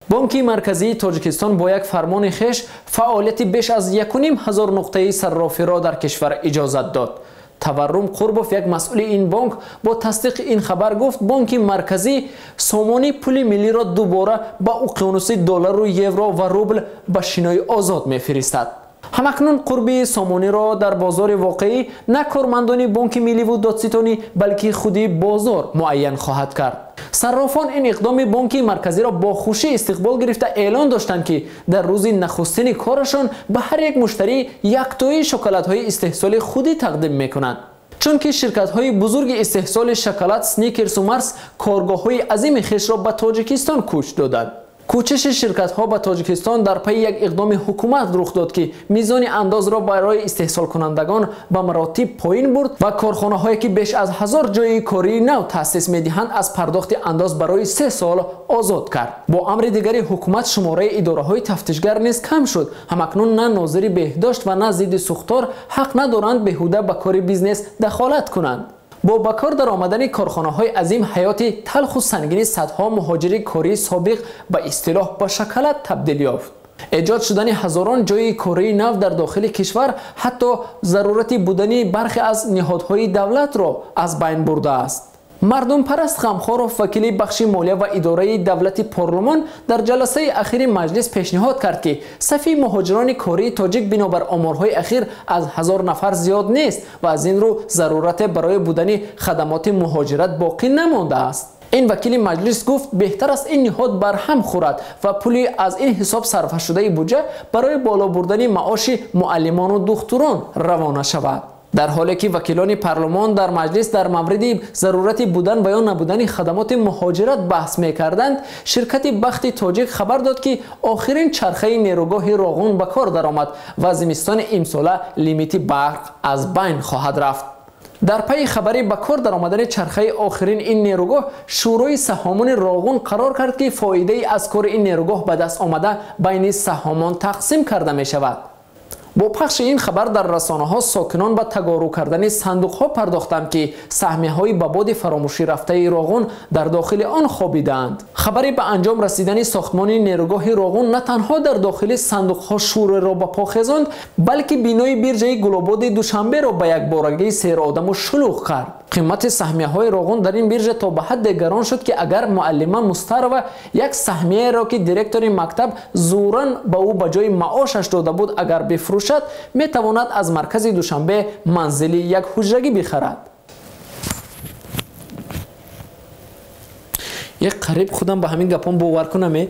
بانک مرکزی تاجیکستان با یک فرمان خویش فعالیت بیش از 1,500 نقطه صرافی را در کشور اجازت داد. تورم قربوف یک مسئول این بانک با تصدیق این خبر گفت بانک مرکزی سامانه پول ملی را دوباره با اقیانوس دلار و یورو و روبل به شنای آزاد می‌فرستد. همکنون قربی سامانه را در بازار واقعی نه کارمندان بانک ملی و دادستانی بلکه خودی بازار معین خواهد کرد. صرافان این اقدام بانک مرکزی را با خوشی استقبال گرفته اعلان داشتند که در روز نخستین کارشان به هر یک مشتری یک تای شکلات های استحصال خودی تقدیم میکنند. چون که شرکت های بزرگ استحصال شکلات سنیکرز و مرس کارگاه های عظیم خویش را به تاجیکستان کوچ دادند. کوچش شرکت ها به تاجیکستان در پی یک اقدام حکومت رخ داد که میزان انداز را برای استحصال کنندگان به مراتب پایین برد و کارخانه هایی که بیش از 1000 جای کاری نو تأسیس میدهند از پرداخت انداز برای 3 سال آزاد کرد. با امر دیگری حکومت شماره اداره های تفتیشگر نیز کم شد. همکنون نه ناظر بهداشت و نه ضد سوختار حق ندارند بیهوده به کار بیزنس دخالت کنند. با بکار در آمدن کارخانه های عظیم حیات تلخ و سنگین صدها مهاجر کاری سابق به اصطلاح با شکلات تبدیل یافت. ایجاد شدن هزاران جای کاری نو در داخل کشور حتی ضرورت بودن برخی از نهادهای دولت را از بین برده است. مردم پرست غمخوار و وکیل بخش مالیه و اداره دولت پارلمان در جلسه اخیر مجلس پیشنهاد کرد که صفی مهاجران کاری تاجیک بنابر آمارهای اخیر از 1000 نفر زیاد نیست و از این رو ضرورت برای بودن خدمات مهاجرت باقی نمانده است. این وکیل مجلس گفت بهتر است این نهاد برهم خورد و پولی از این حساب صرف شده بودجه برای بالا بردن معاش معلمان و دکتران روانه شود. در حالی که وکیلان پارلمان در مجلس در مورد ضرورت بودن و یا نبودن خدمات مهاجرت بحث می‌کردند، شرکت بخت تاجیک خبر داد که آخرین چرخه نیروگاه راغون به کار درآمد و زمستان امسال لیمیت برق از بین خواهد رفت. در پی خبری به کار درآمدن چرخه آخرین این نیروگاه، شورای سهامان راغون قرار کرد که فایده از کار این نیروگاه به دست آمده بین سهامان تقسیم کرده می شود. با پخش این خبر در رسانه ها ساکنان به تگارو کردن صندوق ها پرداختند که سهمیه های به باد فراموشی رفته راغون در داخل آن خوابیدند. خبری به انجام رسیدن ساختمان نیروگاه راغون نه تنها در داخل صندوق ها شور را به پا خزاند، بلکه بینای بیرجه گلاباد دوشنبه را به یک بارگی سیر آدم و شلوغ کرد. قیمت سهمیه های راغون در این بیرجه تا به حد گران شد که اگر معلمه مستر یک سهمیه را که دیرکتور مکتب زوراً به او به جای معاشش داده بود اگر بفروشد، می تواند از مرکز دوشنبه منزلی یک حجرگی بخرد. یک قریب خودم به همین گپان باور کنم.